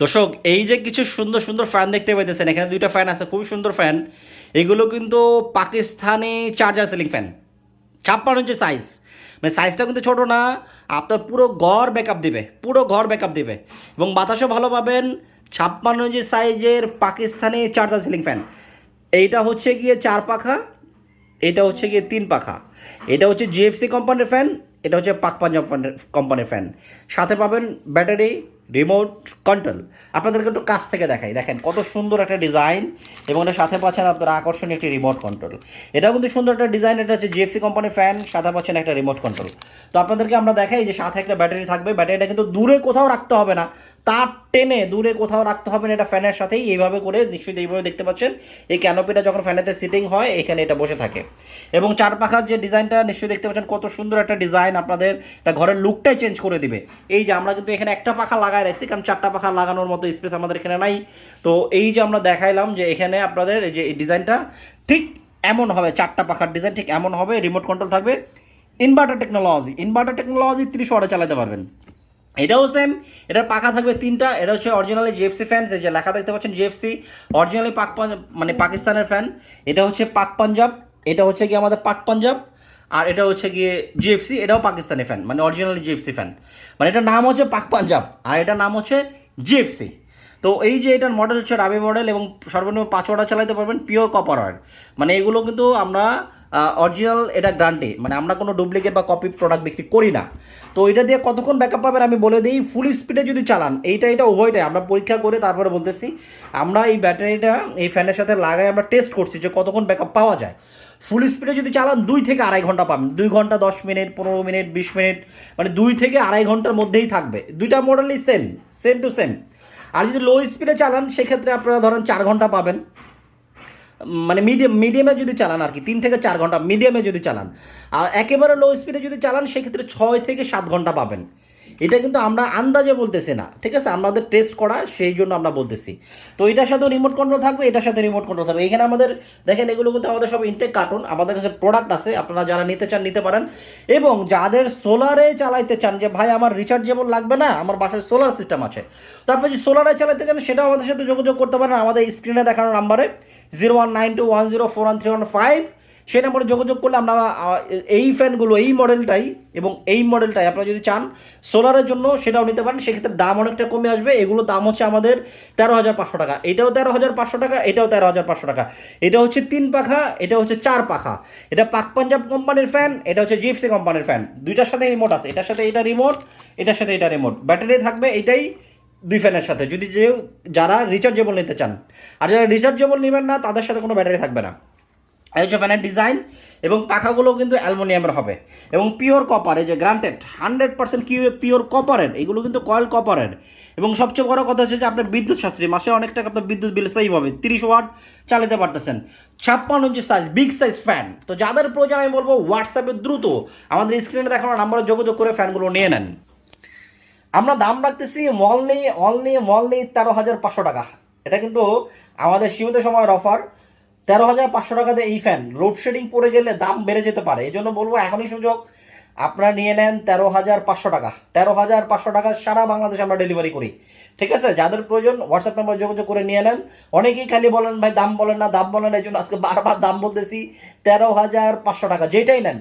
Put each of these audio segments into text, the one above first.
দর্শক, এই যে কিছু সুন্দর সুন্দর ফ্যান দেখতে পাইতেছেন, এখানে দুইটা ফ্যান আছে, খুবই সুন্দর ফ্যান। এগুলো কিন্তু পাকিস্তানি চার্জার সিলিং ফ্যান, 56 ইঞ্চি সাইজ। মানে সাইজটা কিন্তু ছোটো না, আপনার পুরো ঘর ব্যাকআপ দিবে, পুরো ঘর ব্যাকআপ দিবে এবং বাতাসও ভালো পাবেন। 56 ইঞ্চি সাইজের পাকিস্তানি চার্জার সিলিং ফ্যান। এইটা হচ্ছে গিয়ে 4 পাখা, এটা হচ্ছে গিয়ে 3 পাখা। এটা হচ্ছে জিএফসি কোম্পানির ফ্যান, এটা হচ্ছে পাক পাঞ্জাব কোম্পানির ফ্যান। সাথে পাবেন ব্যাটারি, রিমোট কন্ট্রোল। আপনাদেরকে একটু কাছ থেকে দেখাই, দেখেন কত সুন্দর একটা ডিজাইন এবং এটার সাথে পাচ্ছেন আপনার আকর্ষণীয় একটি রিমোট কন্ট্রোল। এটাও কিন্তু সুন্দর একটা ডিজাইন। এটা হচ্ছে জিএফসি কোম্পানির ফ্যান, সাথে পাচ্ছেন একটা রিমোট কন্ট্রোল। তো আপনাদেরকে আমরা দেখাই যে সাথে একটা ব্যাটারি থাকবে। ব্যাটারিটা কিন্তু দূরে কোথাও রাখতে হবে না, তার টেনে দূরে কোথাও রাখতে হবে না, এটা ফ্যানের সাথেই এইভাবে করে নিশ্চয়ই এইভাবে দেখতে পাচ্ছেন। এই ক্যানোপিটা যখন ফ্যানেতে সিটিং হয় এখানে এটা বসে থাকে। এবং 4 পাখার যে ডিজাইনটা নিশ্চয়ই দেখতে পাচ্ছেন, কত সুন্দর একটা ডিজাইন, আপনাদের এটা ঘরের লুকটাই চেঞ্জ করে দিবে। এই যে আমরা কিন্তু এখানে একটা পাখা লাগায় রাখছি, কারণ 4টা পাখা লাগানোর মতো স্পেস আমাদের এখানে নাই। তো এই যে আমরা দেখাইলাম যে এখানে আপনাদের এই যে ডিজাইনটা ঠিক এমন হবে, 4টা পাখার ডিজাইন ঠিক এমন হবে। রিমোট কন্ট্রোল থাকবে, ইনভার্টার টেকনোলজি 30 ওয়াটে চালাতে পারবেন। এটাও সেম, এটার পাখা থাকবে 3টা। এটা হচ্ছে অরিজিনালি জিএফসি ফ্যান, এই যে লেখা দেখতে পাচ্ছেন জিএফসি, অরিজিনালি মানে পাকিস্তানের ফ্যান। এটা হচ্ছে পাক পাঞ্জাব, এটা হচ্ছে গিয়ে আমাদের পাক পাঞ্জাব। আর এটা হচ্ছে গিয়ে জিএফসি, এটাও পাকিস্তানি ফ্যান, মানে অরিজিনালি জিএফসি ফ্যান। মানে এটার নাম হচ্ছে পাক পাঞ্জাব আর এটার নাম হচ্ছে জিএফসি। তো এই যে এটার মডেল হচ্ছে রাবি মডেল এবং সর্বনিম্ন 5 ওয়াট চালাতে পারবেন, পিওর কপার ওয়্যার। মানে এগুলো কিন্তু আমরা অরিজিনাল, এটা গ্যারান্টি, মানে আমরা কোনো ডুপ্লিকেট বা কপি প্রোডাক্ট বিক্রি করি না। তো এটা দিয়ে কতক্ষণ ব্যাকআপ পাবেন আমি বলে দিই। ফুল স্পিডে যদি চালান, এটা উভয়টাই আমরা পরীক্ষা করে তারপরে বলতেছি। আমরা এই ব্যাটারিটা এই ফ্যানের সাথে লাগাই আমরা টেস্ট করছি যে কতক্ষণ ব্যাকআপ পাওয়া যায়। ফুল স্পিডে যদি চালান 2 থেকে আড়াই ঘন্টা পাবেন, 2 ঘন্টা 10 মিনিট, 15 মিনিট, 20 মিনিট, মানে 2 থেকে আড়াই ঘন্টার মধ্যেই থাকবে। দুইটা মডেলই সেম টু সেম। আর যদি লো স্পিডে চালান সেক্ষেত্রে আপনারা ধরেন 4 ঘন্টা পাবেন, মানে মিডিয়ামে যদি চালান আর কি, 3 থেকে 4 ঘন্টা মিডিয়ামে যদি চালান। আর একেবারে লো স্পিডে যদি চালান সেক্ষেত্রে 6 থেকে 7 ঘন্টা পাবেন। এটা কিন্তু আমরা আন্দাজে বলতেছি না, ঠিক আছে, আমাদের টেস্ট করা, সেই জন্য আমরা বলতেছি। তো এটার সাথে রিমোট কন্ট্রোল থাকবে, এটার সাথে রিমোট কন্ট্রোল থাকবে। এখানে আমাদের দেখেন এগুলো কিন্তু আমাদের সব ইনটেক কার্টুন, আমাদের কাছে প্রোডাক্ট আছে, আপনারা যারা নিতে চান নিতে পারেন। এবং যাদের সোলারে চালাইতে চান যে ভাই আমার রিচার্জেবল লাগবে না, আমার বাসায় সোলার সিস্টেম আছে, তারপর যদি সোলারে চালাতে চান সেটাও আমাদের সাথে যোগাযোগ করতে পারেন আমাদের স্ক্রিনে দেখানো নাম্বারে 0192104135। সেই নম্বরে যোগাযোগ করলে আমরা এই ফ্যানগুলো, এই মডেলটাই এবং এই মডেলটাই আপনারা যদি চান সোলারের জন্য সেটাও নিতে পারেন। সেক্ষেত্রে দাম অনেকটা কমে আসবে। এগুলো দাম হচ্ছে আমাদের 13,500 টাকা, এটাও 13,500 টাকা, এটাও 13,500 টাকা। এটা হচ্ছে 3 পাখা, এটা হচ্ছে 4 পাখা। এটা পাক পাঞ্জাব কোম্পানির ফ্যান, এটা হচ্ছে জিএফসি কোম্পানির ফ্যান। দুইটার সাথে রিমোট আছে, এটার সাথে এটা রিমোট, এটার সাথে এটা রিমোট। ব্যাটারি থাকবে এটাই 2 ফ্যানের সাথে, যদি যারা রিচার্জেবল নিতে চান। আর যারা রিচার্জেবল নেবেন না তাদের সাথে কোনো ব্যাটারি থাকবে না। এই হচ্ছে ফ্যানের ডিজাইন। এবং পাখাগুলো কিন্তু অ্যালুমিনিয়ামের হবে এবং পিওর কপার, এই যে গ্রান্টেড 100% পিওর কপারের, এগুলো কিন্তু কয়েল কপারের। এবং সবচেয়ে বড় কথা হচ্ছে যে আপনার বিদ্যুৎ সাশ্রয়ী, মাসে অনেক টাকা আপনার বিদ্যুৎ বিল সেভ হবে, 30 ওয়াট চালাতে পারতেছেন। 56 ইঞ্চি সাইজ, বিগ সাইজ ফ্যান। তো যাদের প্রয়োজন আমি বলবো হোয়াটসঅ্যাপে দ্রুত আমাদের স্ক্রিনে দেখানো নাম্বারে যোগাযোগ করে ফ্যানগুলো নিয়ে নেন। আমরা দাম রাখতেছি অনলি 13,500 টাকা। এটা কিন্তু আমাদের সীমিত সময়ের অফার। 13,500 টাকাতে এই ফ্যান লোডশেডিং পড়ে গেলে দাম বেড়ে যেতে পারে, এই জন্য বলবো এখনই সুযোগ, আপনারা নিয়ে নেন 13,500 টাকা। 13,500 টাকা সারা বাংলাদেশে আমরা ডেলিভারি করি, ঠিক আছে। যাদের প্রয়োজন হোয়াটসঅ্যাপ নাম্বার যোগাযোগ করে নিয়ে নেন। অনেকেই খালি বলেন ভাই দাম বলেন না, দাম বলেন, এই জন্য আজকে বারবার দাম বলতেছি। 13,500 টাকা, যেটাই নেন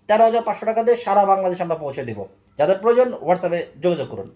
13,500 টাকা দিয়ে সারা বাংলাদেশে আমরা পৌঁছে দেবো। যাদের প্রয়োজন হোয়াটসঅ্যাপে যোগাযোগ করুন।